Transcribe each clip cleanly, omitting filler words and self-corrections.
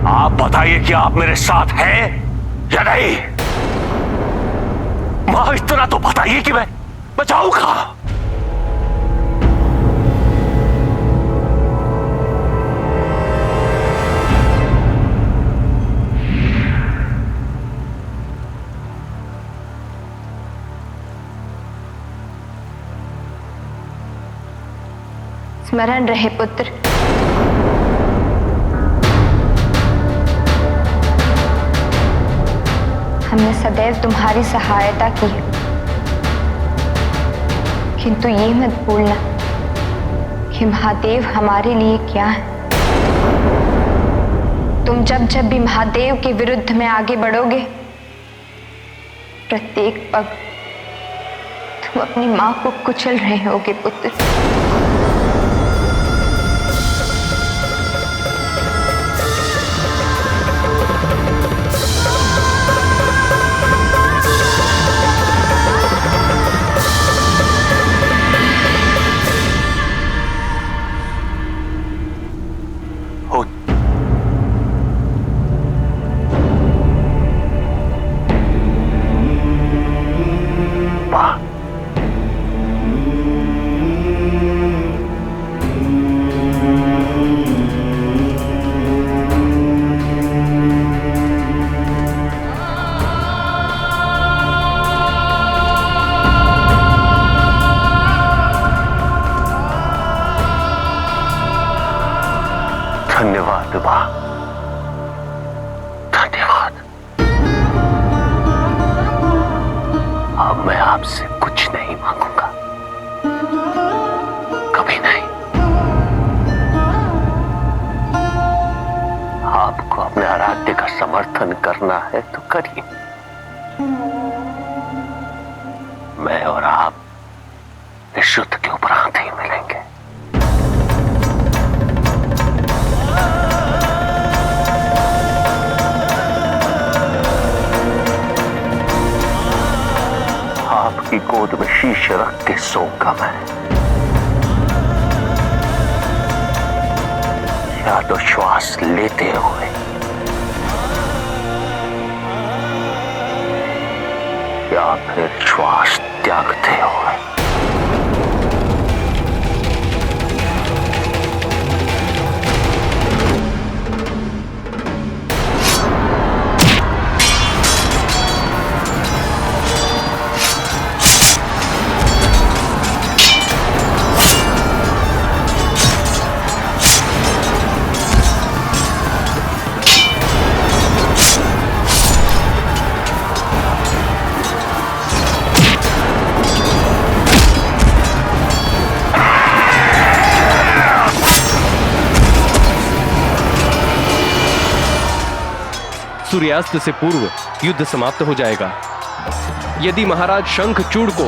आप बताइए कि आप मेरे साथ हैं या नहीं। मां, इतना तो बताइए कि मैं जाऊंगा। स्मरण रहे पुत्र, हमने सदैव तुम्हारी सहायता की है, किंतु ये मत भूलना कि महादेव हमारे लिए क्या है। तुम जब जब भी महादेव के विरुद्ध में आगे बढ़ोगे, प्रत्येक पग तुम अपनी मां को कुचल रहे होगे पुत्र। धन्यवाद मां, धन्यवाद। अब मैं आपसे कुछ नहीं मांगूंगा, कभी नहीं। आपको अपने आराध्य का समर्थन करना है तो करिए। मैं और आप इस युद्ध के उपरांत ही मिलेंगे। आपकी गोद में शीश रख के सोऊंगा मैं, या तो श्वास लेते हुए या फिर श्वास त्यागते हुए। सूर्यास्त से पूर्व युद्ध समाप्त हो जाएगा। यदि महाराज शंखचूड़ को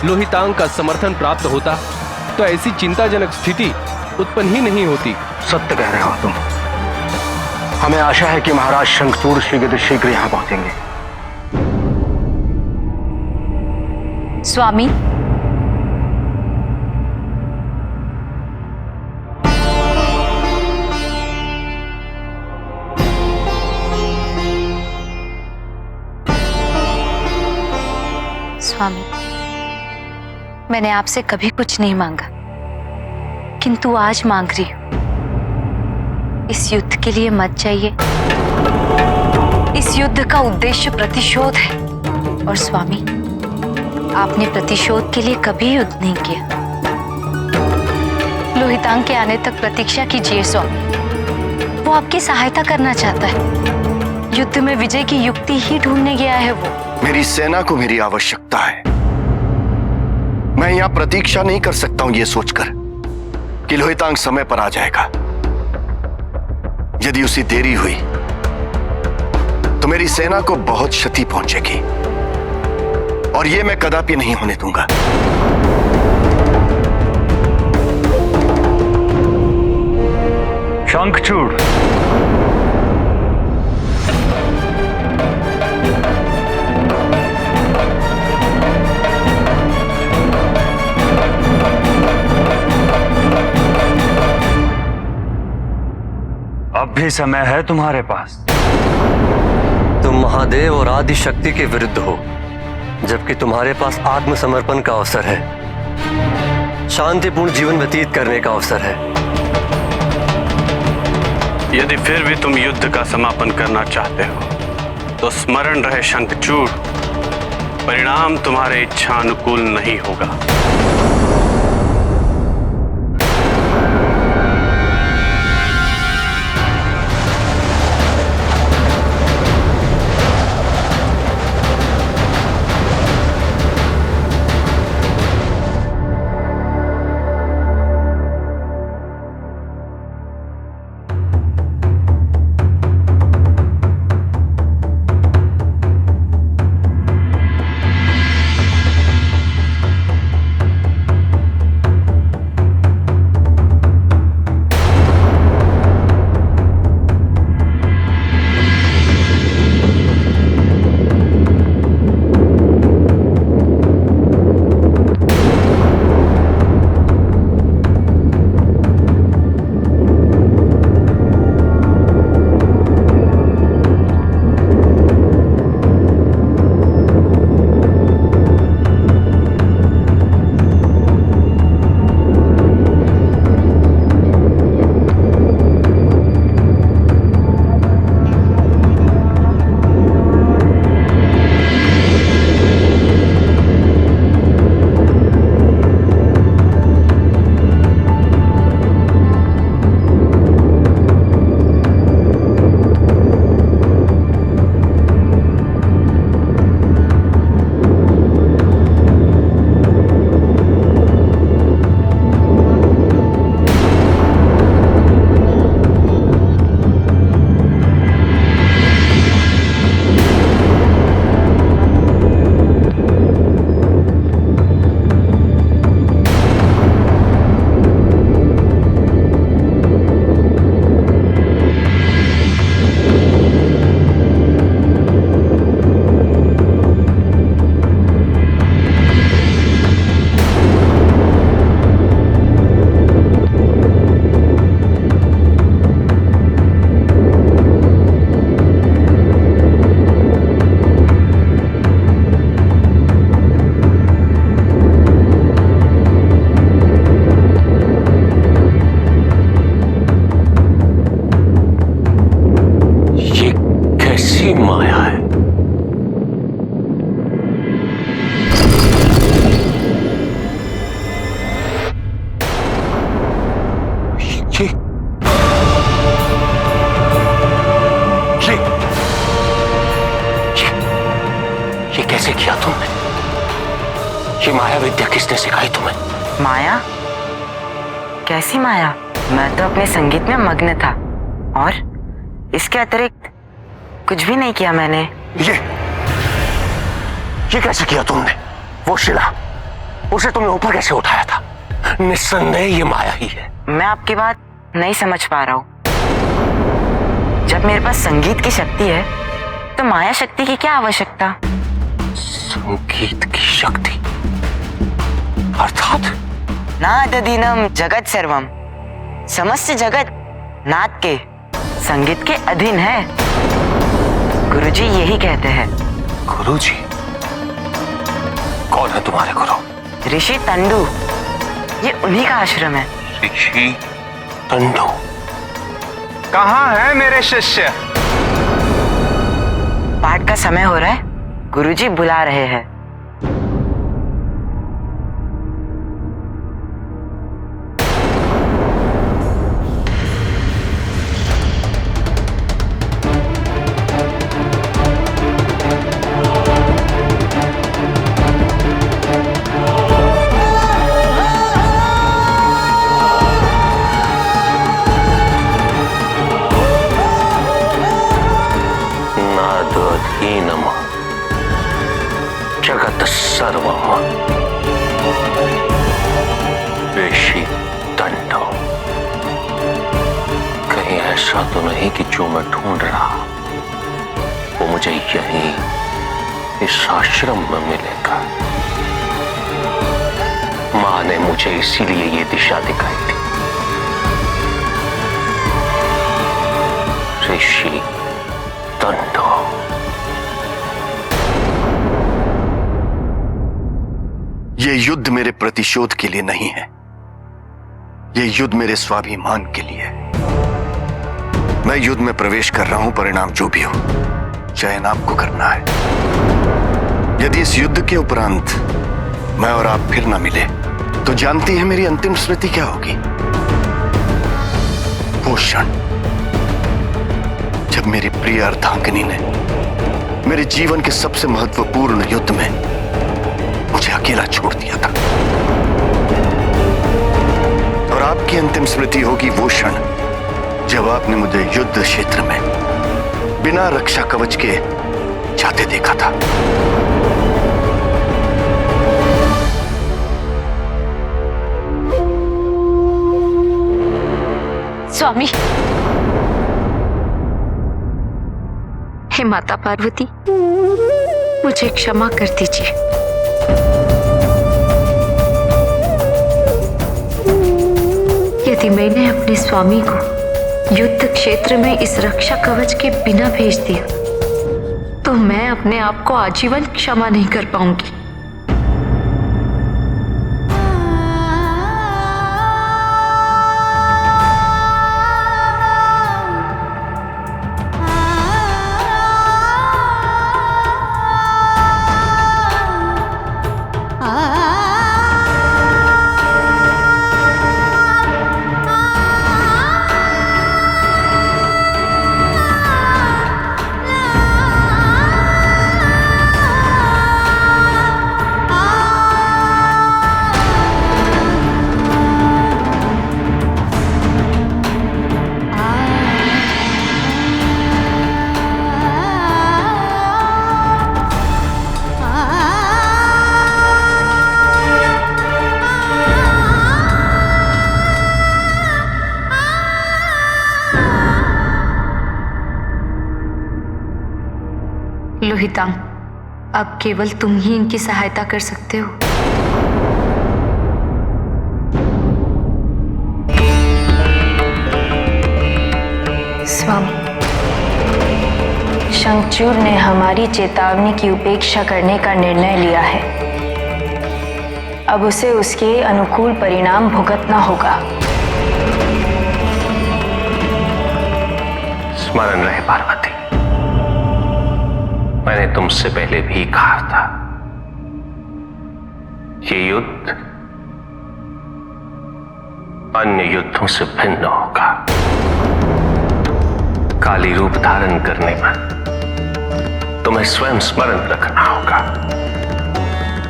लोहितांग का समर्थन प्राप्त होता तो ऐसी चिंताजनक स्थिति उत्पन्न ही नहीं होती। सत्य कह रहे हो तुम। हमें आशा है कि महाराज शंखचूड़ शीघ्र यहां पहुंचेंगे। स्वामी, स्वामी, मैंने आपसे कभी कुछ नहीं मांगा, किंतु आज मांग रही हूं। इस युद्ध के लिए मत जाइए। इस युद्ध का उद्देश्य प्रतिशोध है, और स्वामी, आपने प्रतिशोध के लिए कभी युद्ध नहीं किया। लोहितांग के आने तक प्रतीक्षा कीजिए स्वामी। वो आपकी सहायता करना चाहता है। युद्ध में विजय की युक्ति ही ढूंढने गया है वो। मेरी सेना को मेरी आवश्यकता है। मैं यहां प्रतीक्षा नहीं कर सकता हूं ये सोचकर कि लोहितांग समय पर आ जाएगा। यदि उसी देरी हुई तो मेरी सेना को बहुत क्षति पहुंचेगी, और यह मैं कदापि नहीं होने दूंगा। शंखचूड़, अब भी समय है तुम्हारे पास। तुम महादेव और आदि शक्ति के विरुद्ध हो, जबकि तुम्हारे पास आत्मसमर्पण का अवसर है, शांतिपूर्ण जीवन व्यतीत करने का अवसर है। यदि फिर भी तुम युद्ध का समापन करना चाहते हो तो स्मरण रहे शंखचूड़, परिणाम तुम्हारे इच्छानुकूल नहीं होगा। ये कैसे किया तुमने? ये माया विद्या किसने सिखाई तुम्हें? माया? कैसी माया? मैं तो अपने संगीत में मग्न था और इसके अतिरिक्त कुछ भी नहीं किया मैंने। ये कैसे किया तुमने? वो शिला, उसे तुमने ऊपर कैसे उठाया था? निस्संदेह ये माया ही है। मैं आपकी बात नहीं समझ पा रहा हूँ। जब मेरे पास संगीत की शक्ति है तो माया शक्ति की क्या आवश्यकता? संगीत की शक्ति अर्थात? नाददीनम जगत सर्वम, समस्त जगत नाद के संगीत के अधीन है। गुरुजी यही कहते हैं। गुरुजी? कौन है तुम्हारे गुरु? ऋषि तंडु, ये उन्हीं का आश्रम है। ऋषि तंडु? कहाँ है मेरे शिष्य? पाठ का समय हो रहा है, गुरुजी बुला रहे हैं। नादोधीनम जगत सर्वम ऋषि तंडो। कहीं ऐसा तो नहीं कि जो मैं ढूंढ रहा वो मुझे यहीं इस आश्रम में मिलेगा? मां ने मुझे इसीलिए ये दिशा दिखाई थी। महिषी दंडो। ये युद्ध मेरे प्रतिशोध के लिए नहीं है, ये युद्ध मेरे स्वाभिमान के लिए है। मैं युद्ध में प्रवेश कर रहा हूं, परिणाम जो भी हो चयन आपको करना है। यदि इस युद्ध के उपरांत मैं और आप फिर ना मिले तो जानती है मेरी अंतिम स्मृति क्या होगी? वो क्षण जब मेरी प्रिय अर्धांगिनी ने मेरे जीवन के सबसे महत्वपूर्ण युद्ध में मुझे अकेला छोड़ दिया था। और आपकी अंतिम स्मृति होगी वो क्षण जब आपने मुझे युद्ध क्षेत्र में बिना रक्षा कवच के जाते देखा था। स्वामी, हे माता पार्वती, मुझे क्षमा कर दीजिए। यदि मैंने अपने स्वामी को युद्ध क्षेत्र में इस रक्षा कवच के बिना भेज दिया तो मैं अपने आप को आजीवन क्षमा नहीं कर पाऊंगी। लोहितांग, अब केवल तुम ही इनकी सहायता कर सकते हो। स्वामी, शंखचूड़ ने हमारी चेतावनी की उपेक्षा करने का निर्णय लिया है। अब उसे उसके अनुकूल परिणाम भुगतना होगा। स्मरण रहे पार्वती, मैंने तुमसे पहले भी कहा था, ये युद्ध अन्य युद्धों से भिन्न होगा। काली रूप धारण करने पर तुम्हें स्वयं स्मरण रखना होगा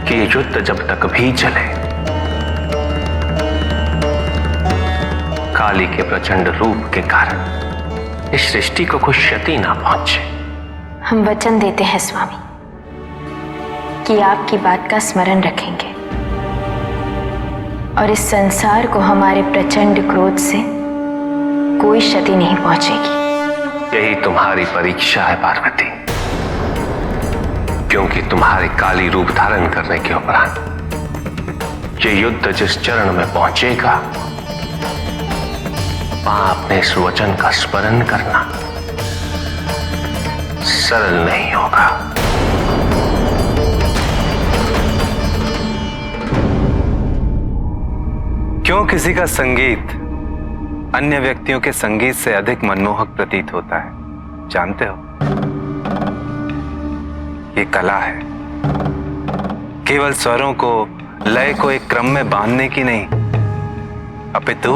कि ये युद्ध जब तक भी चले, काली के प्रचंड रूप के कारण इस सृष्टि को कुछ क्षति ना पहुंचे। हम वचन देते हैं स्वामी कि आपकी बात का स्मरण रखेंगे और इस संसार को हमारे प्रचंड क्रोध से कोई क्षति नहीं पहुंचेगी। यही तुम्हारी परीक्षा है पार्वती, क्योंकि तुम्हारे काली रूप धारण करने के उपरांत ये युद्ध जिस चरण में पहुंचेगा, वहां अपने इस वचन का स्मरण करना सरल नहीं होगा। क्यों किसी का संगीत अन्य व्यक्तियों के संगीत से अधिक मनमोहक प्रतीत होता है, जानते हो? ये कला है, केवल स्वरों को, लय को एक क्रम में बांधने की नहीं, अपितु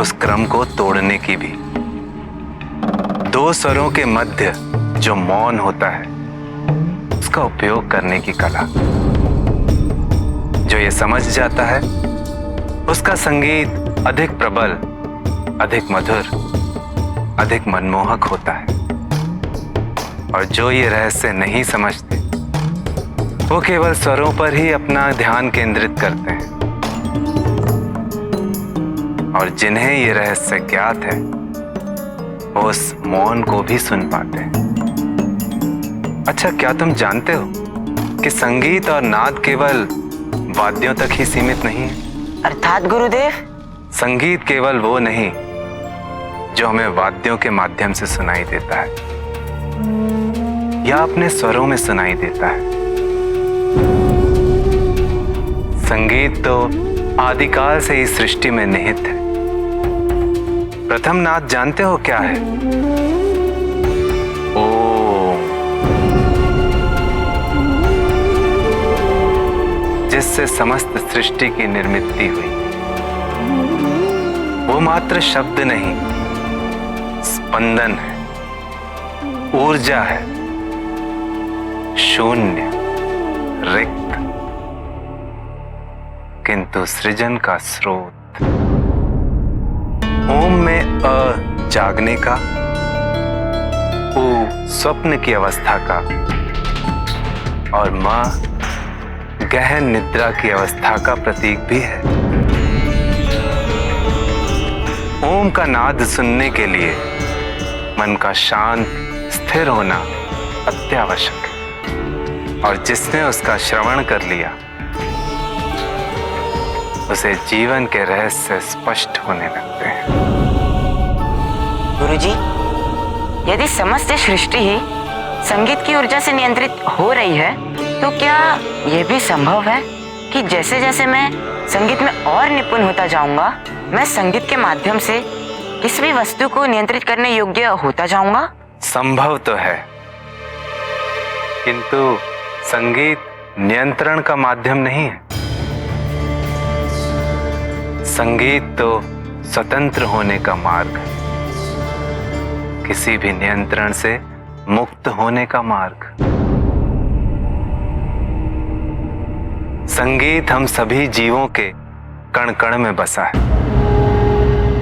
उस क्रम को तोड़ने की भी। दो स्वरों के मध्य जो मौन होता है, उसका उपयोग करने की कला। जो ये समझ जाता है, उसका संगीत अधिक प्रबल, अधिक मधुर, अधिक मनमोहक होता है। और जो ये रहस्य नहीं समझते, वो केवल स्वरों पर ही अपना ध्यान केंद्रित करते हैं। और जिन्हें ये रहस्य ज्ञात है, वो उस मौन को भी सुन पाते हैं। अच्छा, क्या तुम जानते हो कि संगीत और नाद केवल वाद्यों तक ही सीमित नहीं है? अर्थात गुरुदेव? संगीत केवल वो नहीं जो हमें वाद्यों के माध्यम से सुनाई देता है या अपने स्वरों में सुनाई देता है। संगीत तो आदिकाल से ही सृष्टि में निहित है। प्रथम नाद जानते हो क्या है? ओम, जिससे समस्त सृष्टि की निर्मित हुई। वो मात्र शब्द नहीं, स्पंदन है, ऊर्जा है, शून्य, रिक्त, किंतु सृजन का स्रोत। ओम में अ जागने का, उ स्वप्न की अवस्था का और मा गहन निद्रा की अवस्था का प्रतीक भी है। ओम का नाद सुनने के लिए मन का शांत स्थिर होना अत्यावश्यक है, और जिसने उसका श्रवण कर लिया उसे जीवन के रहस्य स्पष्ट होने लगते हैं। गुरुजी, यदि समस्त सृष्टि ही संगीत की ऊर्जा से नियंत्रित हो रही है, तो क्या यह भी संभव है कि जैसे जैसे मैं संगीत में और निपुण होता जाऊंगा, मैं संगीत के माध्यम से किसी भी वस्तु को नियंत्रित करने योग्य होता जाऊंगा? संभव तो है, किंतु संगीत नियंत्रण का माध्यम नहीं है। संगीत तो स्वतंत्र होने का मार्ग, किसी भी नियंत्रण से मुक्त होने का मार्ग। संगीत हम सभी जीवों के कण कण में बसा है,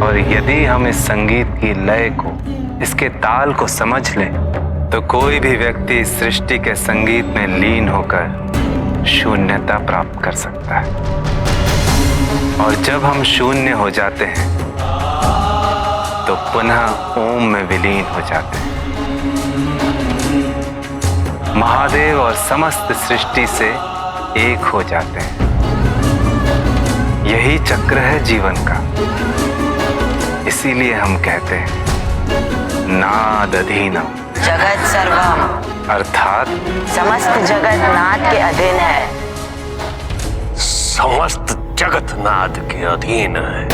और यदि हम इस संगीत की लय को, इसके ताल को समझ लें, तो कोई भी व्यक्ति इस सृष्टि के संगीत में लीन होकर शून्यता प्राप्त कर सकता है। और जब हम शून्य हो जाते हैं तो पुनः ओम में विलीन हो जाते हैं। महादेव और समस्त सृष्टि से एक हो जाते हैं। यही चक्र है जीवन का। इसीलिए हम कहते हैं नाद अधीनम जगत सर्वम, अर्थात समस्त जगत नाद के अधीन है। समस्त जगत नाद के अधीन है।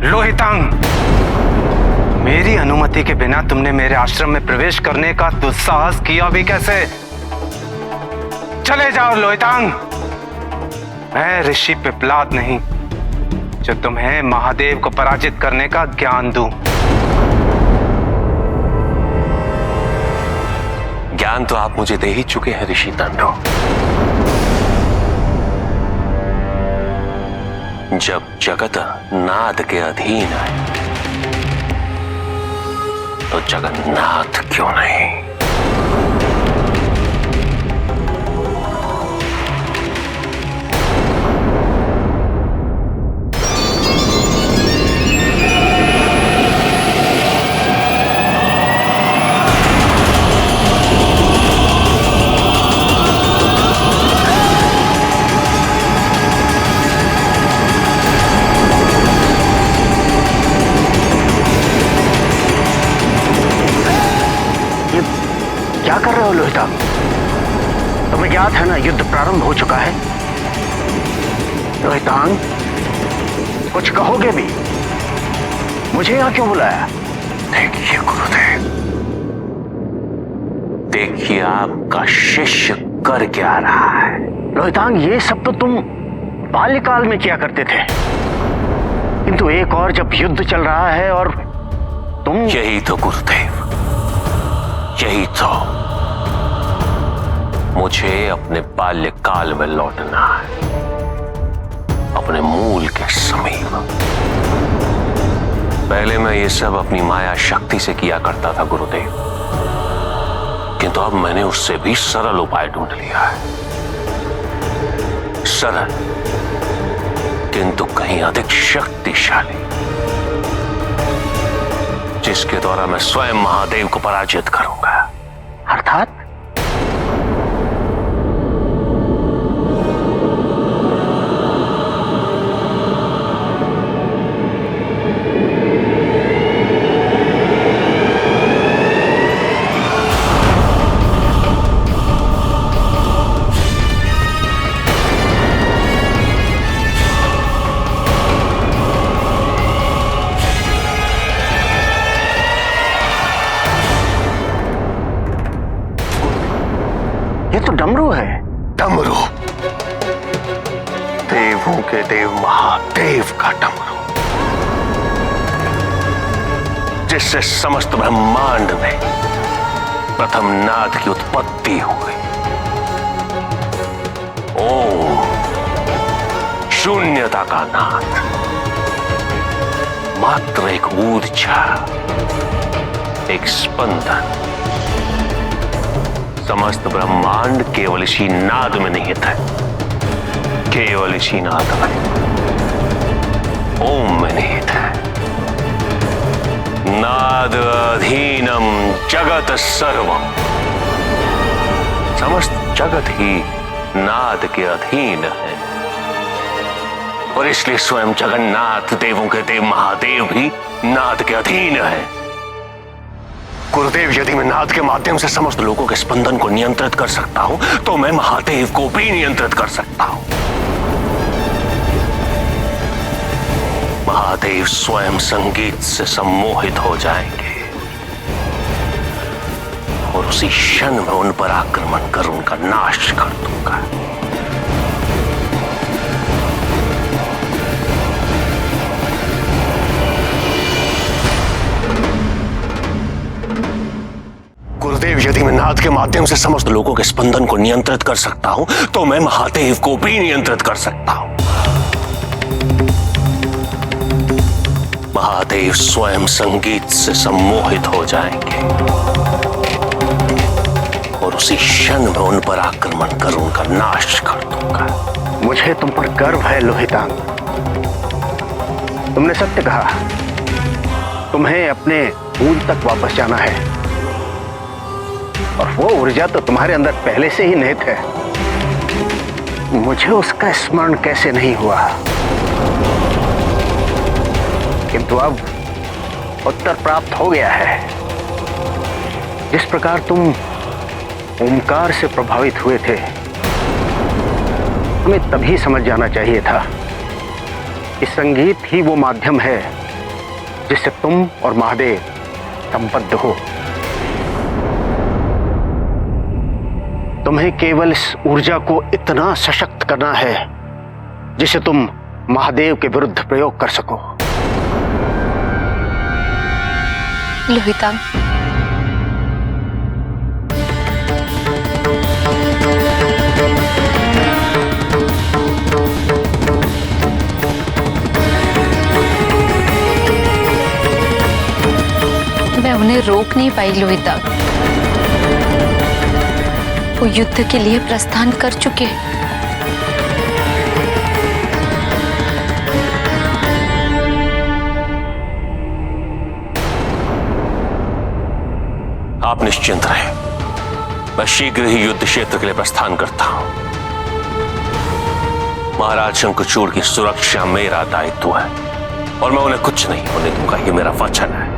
लोहितांग, मेरी अनुमति के बिना तुमने मेरे आश्रम में प्रवेश करने का दुस्साहस किया भी कैसे? चले जाओ लोहितांग। मैं ऋषि पिपलाद नहीं जो तुम्हें महादेव को पराजित करने का ज्ञान दूं। ज्ञान तो आप मुझे दे ही चुके हैं ऋषि दंडो। जब जगत नाद के अधीन है तो जगन्नाथ क्यों नहीं? क्या कर रहे हो लोहितांग? तुम्हें ज्ञात है ना युद्ध प्रारंभ हो चुका है। लोहितांग, कुछ कहोगे भी? मुझे यहाँ क्यों बुलाया? देखिए गुरुदेव, देखिए आपका शिष्य कर क्या रहा है। लोहितांग, ये सब तो तुम बाल्यकाल में किया करते थे, किंतु एक और जब युद्ध चल रहा है और तुम... यही तो गुरुदेव, यही तो। मुझे अपने बाल्यकाल में लौटना है, अपने मूल के समीप। पहले मैं ये सब अपनी माया शक्ति से किया करता था गुरुदेव, किंतु अब मैंने उससे भी सरल उपाय ढूंढ लिया है। सरल किंतु कहीं अधिक शक्तिशाली, जिसके द्वारा मैं स्वयं महादेव को पराजित करूंगा। अर्थात ये तो डमरू है। डमरू, देवों के देव महादेव का डमरू, जिससे समस्त ब्रह्मांड में प्रथम नाद की उत्पत्ति हुई। ओम, शून्यता का नाद, मात्र एक ऊर्जा, एक स्पंदन। समस्त ब्रह्मांड केवल इसी नाद में निहित है, केवल इसी नाद में, ओम में निहित है। नाद अधीनम जगत सर्वम, समस्त जगत ही नाद के अधीन है, और इसलिए स्वयं जगन्नाथ, देवों के देव महादेव भी नाद के अधीन है। गुरुदेव, यदि मैं नाद के माध्यम से समस्त लोगों के स्पंदन को नियंत्रित कर सकता हूं, तो मैं महादेव को भी नियंत्रित कर सकता हूं। महादेव स्वयं संगीत से सम्मोहित हो जाएंगे और उसी क्षण में उन पर आक्रमण कर उनका नाश कर दूंगा। गुरुदेव, यदि मैं नाद के माध्यम से समस्त लोगों के स्पंदन को नियंत्रित कर सकता हूं, तो मैं महादेव को भी नियंत्रित कर सकता हूं। महादेव स्वयं संगीत से सम्मोहित हो जाएंगे और उसी क्षण में उन पर आक्रमण कर उनका नाश कर दूंगा। मुझे तुम पर गर्व है लोहितांग। तुमने सत्य कहा, तुम्हें अपने मूल तक वापस जाना है, और वो ऊर्जा तो तुम्हारे अंदर पहले से ही निहित है। मुझे उसका स्मरण कैसे नहीं हुआ, किंतु अब उत्तर प्राप्त हो गया है। जिस प्रकार तुम ओमकार से प्रभावित हुए थे, हमें तभी समझ जाना चाहिए था कि संगीत ही वो माध्यम है जिससे तुम और महादेव संबद्ध हो। तुम्हें केवल इस ऊर्जा को इतना सशक्त करना है जिसे तुम महादेव के विरुद्ध प्रयोग कर सको। लोहितांग, मैं उन्हें रोक नहीं पाई लोहितांग। वो युद्ध के लिए प्रस्थान कर चुके हैं। आप निश्चिंत रहें, मैं शीघ्र ही युद्ध क्षेत्र के लिए प्रस्थान करता हूं। महाराज शंखचूड़ की सुरक्षा मेरा दायित्व है और मैं उन्हें कुछ नहीं होने दूंगा, ये मेरा वचन है।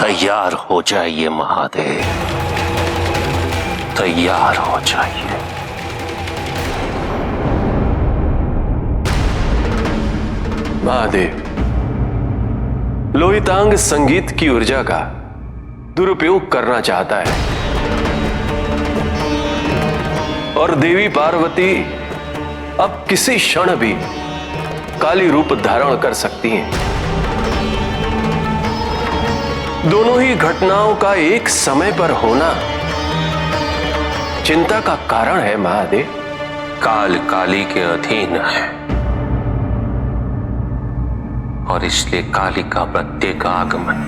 तैयार हो जाइए महादेव, तैयार हो जाइए। महादेव, लोहितांग संगीत की ऊर्जा का दुरुपयोग करना चाहता है और देवी पार्वती अब किसी क्षण भी काली रूप धारण कर सकती हैं। दोनों ही घटनाओं का एक समय पर होना चिंता का कारण है महादेव। काल काली के अधीन है और इसलिए काली का प्रत्येक आगमन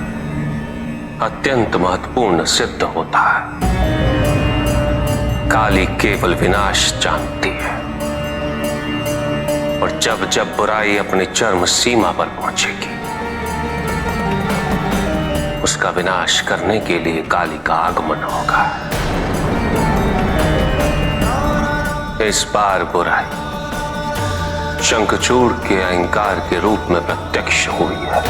अत्यंत महत्वपूर्ण सिद्ध होता है। काली केवल विनाश जानती है, और जब जब बुराई अपनी चरम सीमा पर पहुंचेगी, उसका विनाश करने के लिए काली का आगमन होगा। इस बार बुराई शंखचूड़ के अहंकार के रूप में प्रत्यक्ष हुई है।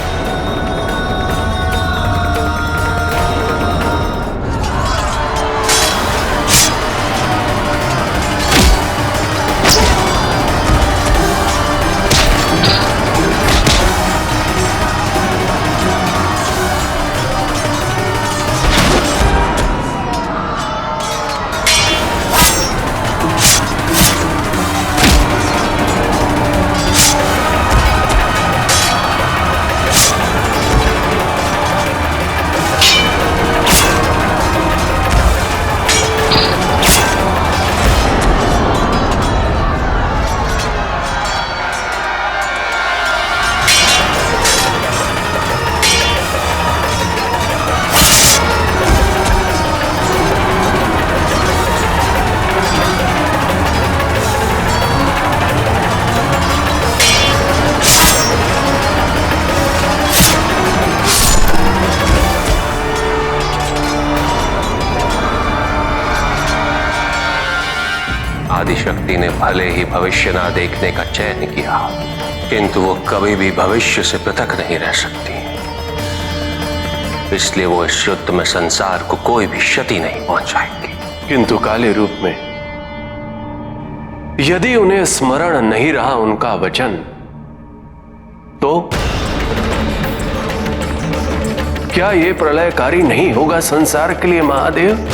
आदिशक्ति ने भले ही भविष्य ना देखने का चयन किया, किंतु वो कभी भी भविष्य से पृथक नहीं रह सकती। इसलिए वो इस युद्ध में संसार को कोई भी क्षति नहीं पहुंचाएगी। किंतु काले रूप में यदि उन्हें स्मरण नहीं रहा उनका वचन, तो क्या ये प्रलयकारी नहीं होगा संसार के लिए महादेव?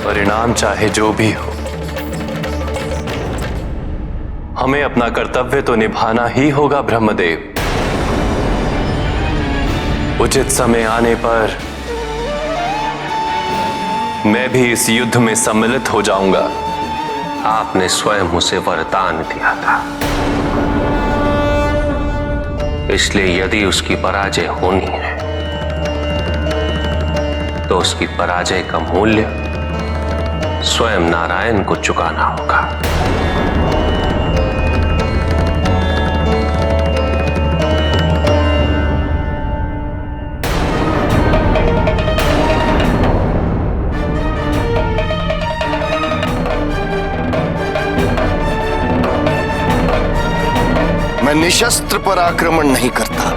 परिणाम चाहे जो भी हो, हमें अपना कर्तव्य तो निभाना ही होगा ब्रह्मदेव। उचित समय आने पर मैं भी इस युद्ध में सम्मिलित हो जाऊंगा। आपने स्वयं उसे वरदान दिया था, इसलिए यदि उसकी पराजय होनी है तो उसकी पराजय का मूल्य स्वयं नारायण को चुकाना होगा। मैं निशस्त्र पर आक्रमण नहीं करता।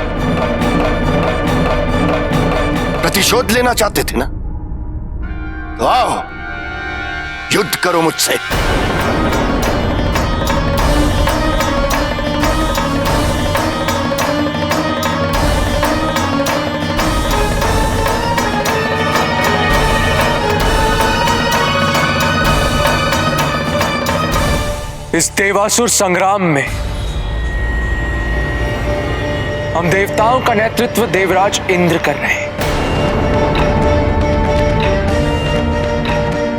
प्रतिशोध लेना चाहते थे ना, तो आओ युद्ध करो मुझसे। इस देवासुर संग्राम में हम देवताओं का नेतृत्व देवराज इंद्र कर रहे हैं,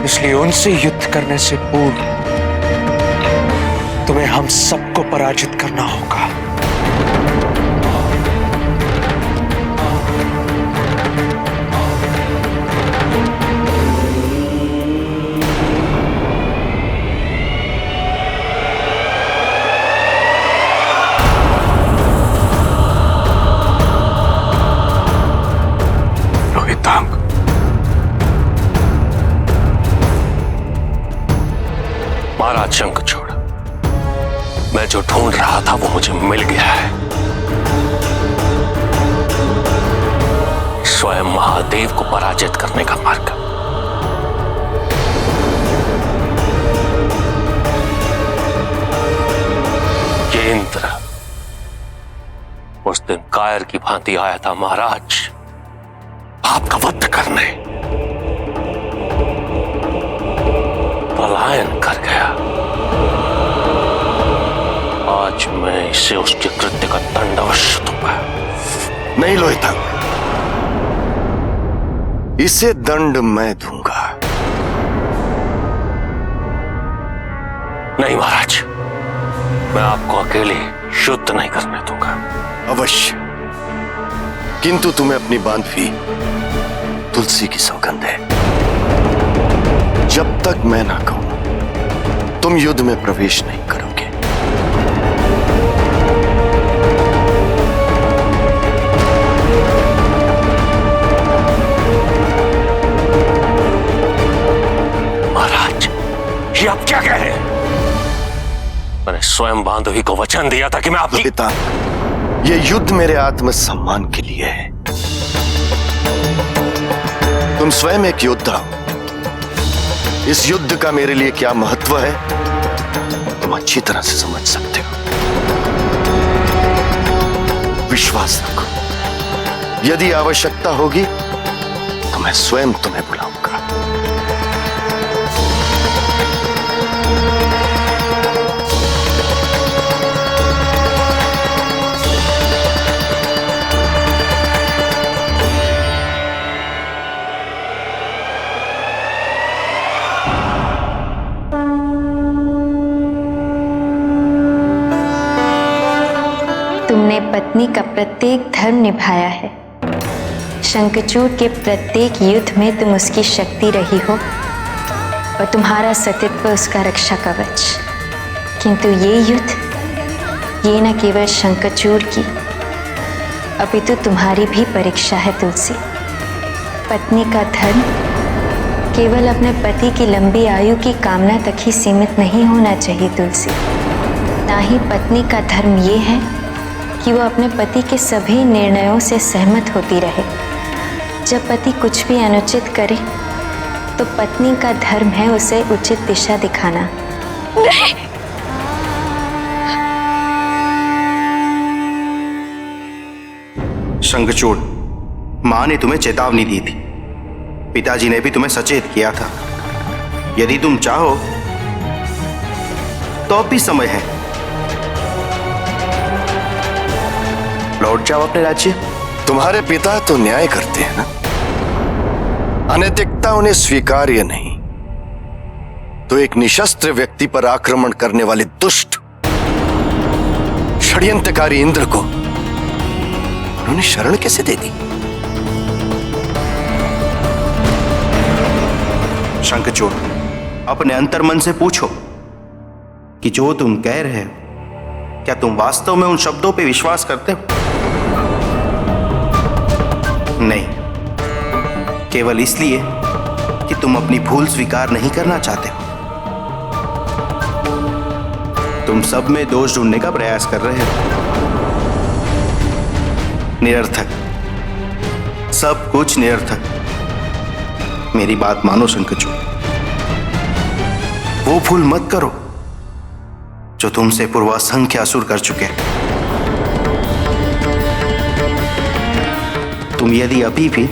इसलिए उनसे युद्ध करने से पूर्व तुम्हें हम सबको पराजित करना होगा। महाराज शंखचूड़, मैं जो ढूंढ रहा था वो मुझे मिल गया है। स्वयं महादेव को पराजित करने का मार्ग। ये इंद्र उस दिन कायर की भांति आया था महाराज, आपका वध करने। पलायन कर गया। आज मैं इसे उसके कृत्य का दंड अवश्य दूंगा। नहीं लोहितांग, इसे दंड मैं दूंगा। नहीं महाराज, मैं आपको अकेले युद्ध नहीं करने दूंगा। अवश्य, किंतु तुम्हें अपनी बांधवी तुलसी की सौगंध है, जब तक मैं ना कहूं तुम युद्ध में प्रवेश नहीं करोगे। महाराज, ये आप क्या कह रहे हैं? मैंने स्वयं बांधवी को वचन दिया था कि मैं आपकी पिता, ये युद्ध मेरे आत्मसम्मान के लिए है। तुम स्वयं एक योद्धा हो। इस युद्ध का मेरे लिए क्या महत्व है तुम अच्छी तरह से समझ सकते हो। विश्वास रखो, यदि आवश्यकता होगी तो मैं स्वयं तुम्हें बुलाऊंगा। तुमने पत्नी का प्रत्येक धर्म निभाया है। शंखचूड़ के प्रत्येक युद्ध में तुम उसकी शक्ति रही हो और तुम्हारा सतीत्व उसका रक्षा कवच। किंतु ये युद्ध, ये न केवल शंखचूड़ की अपितु तुम्हारी भी परीक्षा है तुलसी। पत्नी का धर्म केवल अपने पति की लंबी आयु की कामना तक ही सीमित नहीं होना चाहिए तुलसी। ना ही पत्नी का धर्म ये है कि वो अपने पति के सभी निर्णयों से सहमत होती रहे। जब पति कुछ भी अनुचित करे तो पत्नी का धर्म है उसे उचित दिशा दिखाना। नहीं। शंखचूड़, मां ने तुम्हें चेतावनी दी थी, पिताजी ने भी तुम्हें सचेत किया था। यदि तुम चाहो तो अब भी समय है। लौट जाओ अपने राज्य। तुम्हारे पिता तो न्याय करते हैं ना, अनैतिकता उन्हें स्वीकार्य नहीं, तो एक निशस्त्र व्यक्ति पर आक्रमण करने वाले दुष्ट षड्यंत्रकारी इंद्र को उन्होंने शरण कैसे दे दी? शंखचूड़, अपने अंतर्मन से पूछो कि जो तुम कह रहे हो, क्या तुम वास्तव में उन शब्दों पे विश्वास करते हो? नहीं, केवल इसलिए कि तुम अपनी भूल स्वीकार नहीं करना चाहते हो। तुम सब में दोष ढूंढने का प्रयास कर रहे हो। निरर्थक, सब कुछ निरर्थक। मेरी बात मानो शंखचूड़, वो भूल मत करो जो तुमसे पूर्वासंख्य असुर कर चुके हैं। तुम यदि अभी भी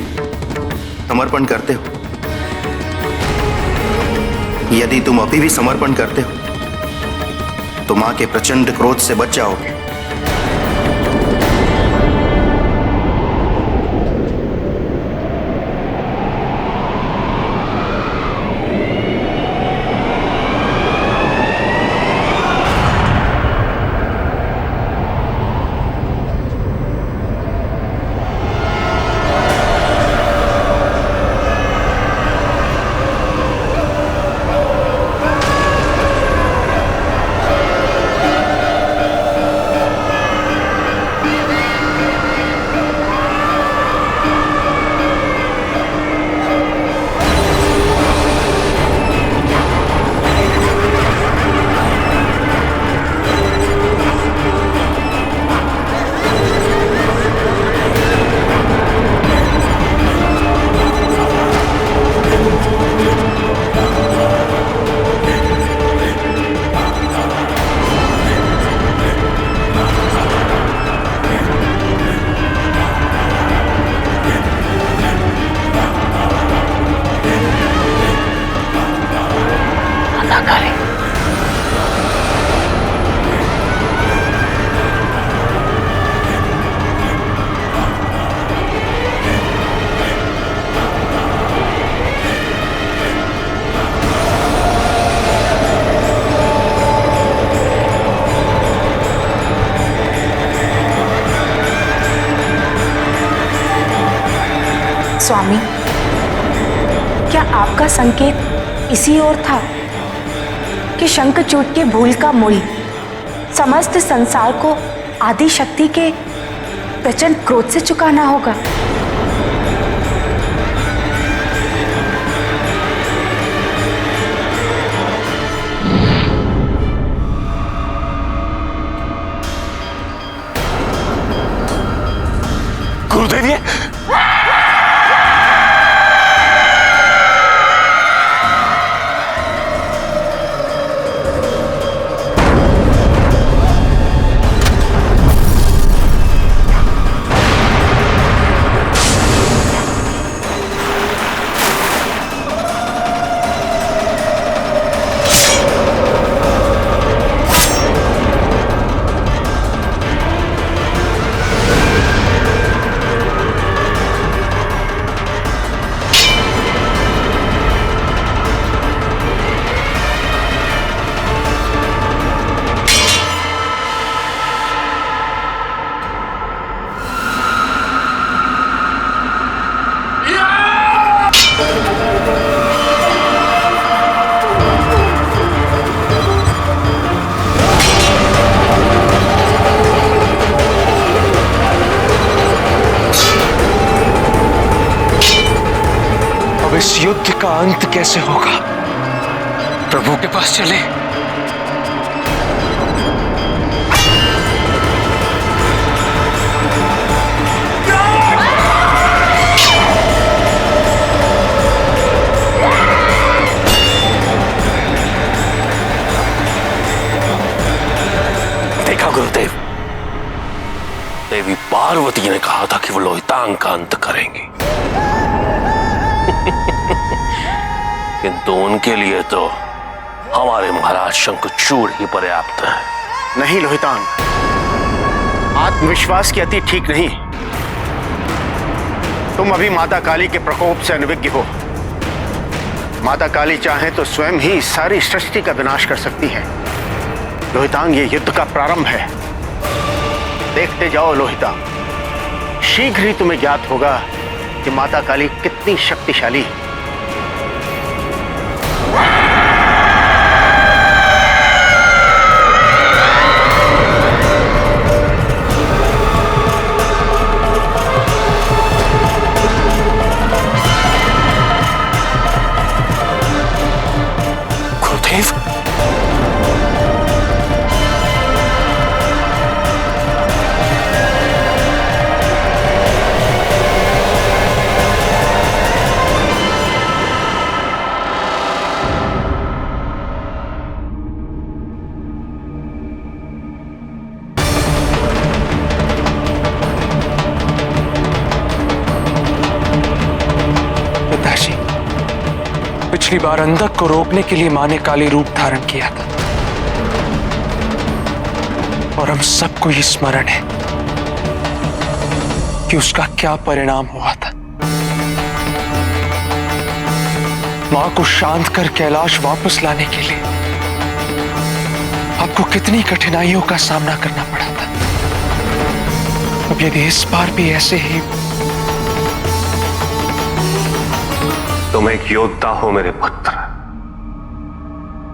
समर्पण करते हो, यदि तुम अभी भी समर्पण करते हो तो मां के प्रचंड क्रोध से बच जाओगे। स्वामी, क्या आपका संकेत इसी ओर था कि शंखचूड़ के भूल का मूल समस्त संसार को आदि शक्ति के प्रचंड क्रोध से चुकाना होगा? गुरुदेव ये इस युद्ध का अंत कैसे होगा? प्रभु के पास चले। देखा गुरुदेव, देवी पार्वती ने कहा था कि वो लोहितांग का अंत करेंगी। किंतु उनके लिए तो हमारे महाराज शंखचूड़ ही पर्याप्त है। नहीं लोहितांग, आत्मविश्वास की अति ठीक नहीं। तुम अभी माता काली के प्रकोप से अनभिज्ञ हो। माता काली चाहे तो स्वयं ही सारी सृष्टि का विनाश कर सकती है। लोहितांग, ये युद्ध का प्रारंभ है। देखते जाओ लोहितांग, शीघ्र ही तुम्हें ज्ञात होगा कि माता काली कितनी शक्तिशाली है। गुरुदेव, पिताजी, पिछली बार अंधक को रोकने के लिए मां ने काली रूप धारण किया था और हम सबको ये स्मरण है कि उसका क्या परिणाम हुआ था। मां को शांत कर कैलाश वापस लाने के लिए आपको कितनी कठिनाइयों का सामना करना पड़ा था। अब यदि इस बार भी ऐसे ही। तुम एक योद्धा हो मेरे पुत्र,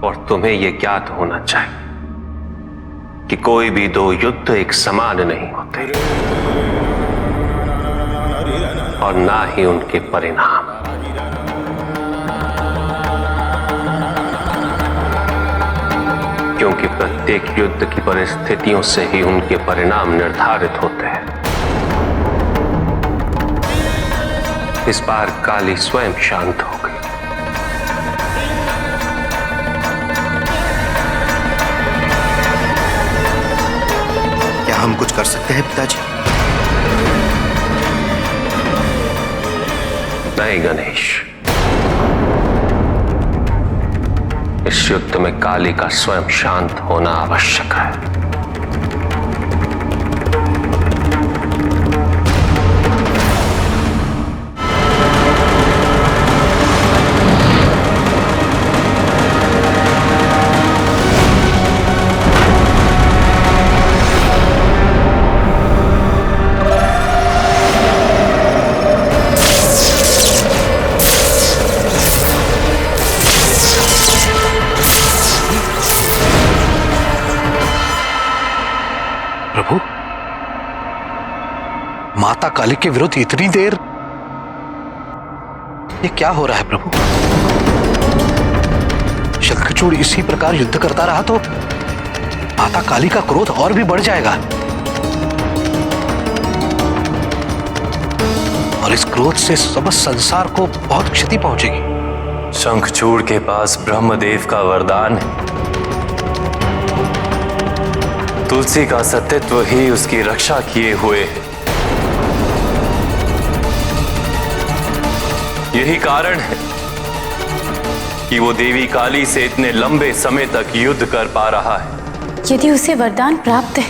और तुम्हें यह ज्ञात होना चाहिए कि कोई भी दो युद्ध एक समान नहीं होते, और ना ही उनके परिणाम। क्योंकि प्रत्येक युद्ध की परिस्थितियों से ही उनके परिणाम निर्धारित होते हैं। इस बार काली स्वयं शांत हो गई। क्या हम कुछ कर सकते हैं पिताजी? नहीं गणेश, इस युद्ध में काली का स्वयं शांत होना आवश्यक है। माता काली के विरुद्ध इतनी देर, ये क्या हो रहा है प्रभु? शंखचूड़ इसी प्रकार युद्ध करता रहा तो माता काली का क्रोध और भी बढ़ जाएगा और इस क्रोध से समस्त संसार को बहुत क्षति पहुंचेगी। शंखचूड़ के पास ब्रह्मदेव का वरदान है। तुलसी का सत्यत्व ही उसकी रक्षा किए हुए है। यही कारण है कि वो देवी काली से इतने लंबे समय तक युद्ध कर पा रहा है। यदि उसे वरदान प्राप्त है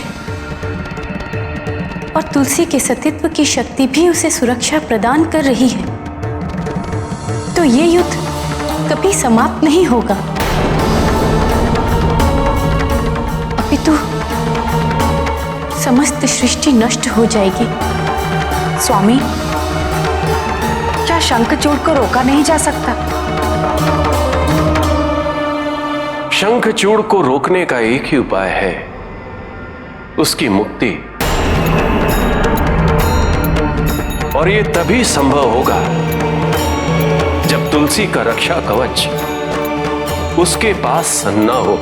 और तुलसी के सतीत्व की शक्ति भी उसे सुरक्षा प्रदान कर रही है, तो ये युद्ध कभी समाप्त नहीं होगा, अपितु समस्त सृष्टि नष्ट हो जाएगी। स्वामी, क्या शंखचूड़ को रोका नहीं जा सकता? शंखचूड़ को रोकने का एक ही उपाय है, उसकी मुक्ति। और ये तभी संभव होगा जब तुलसी का रक्षा कवच उसके पास न हो।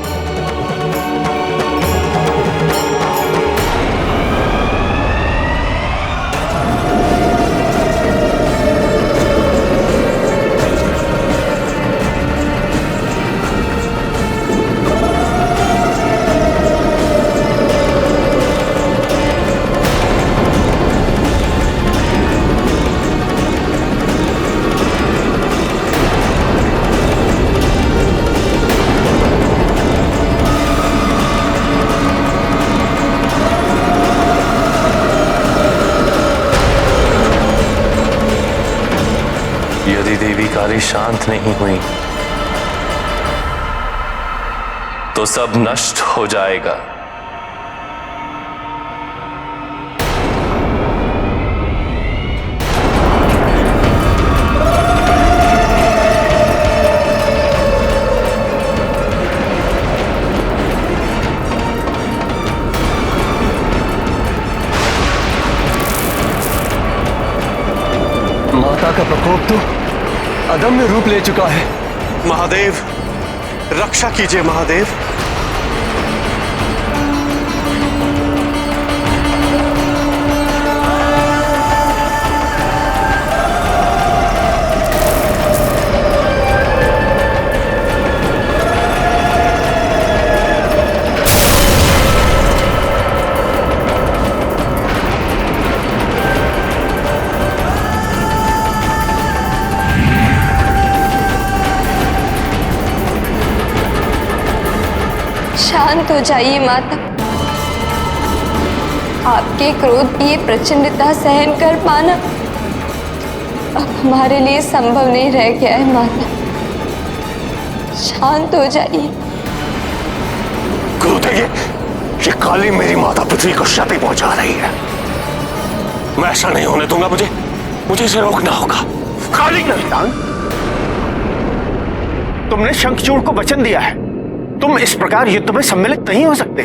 यदि देवी काली शांत नहीं हुई तो सब नष्ट हो जाएगा। माता का प्रकोप तो अदम्य रूप ले चुका है। महादेव, रक्षा कीजिए महादेव। शांत हो जाइए माता। आपके क्रोध की ये प्रचंडता सहन कर पाना अब हमारे लिए संभव नहीं रह गया है माता। शांत हो जाइए। क्रोध है ये काली मेरी माता पृथ्वी को क्षति पहुंचा रही है। मैं ऐसा नहीं होने दूंगा। मुझे इसे रोकना होगा। काली ललितांग, तुमने शंखचूड़ को वचन दिया है, तुम इस प्रकार युद्ध में सम्मिलित नहीं हो सकते।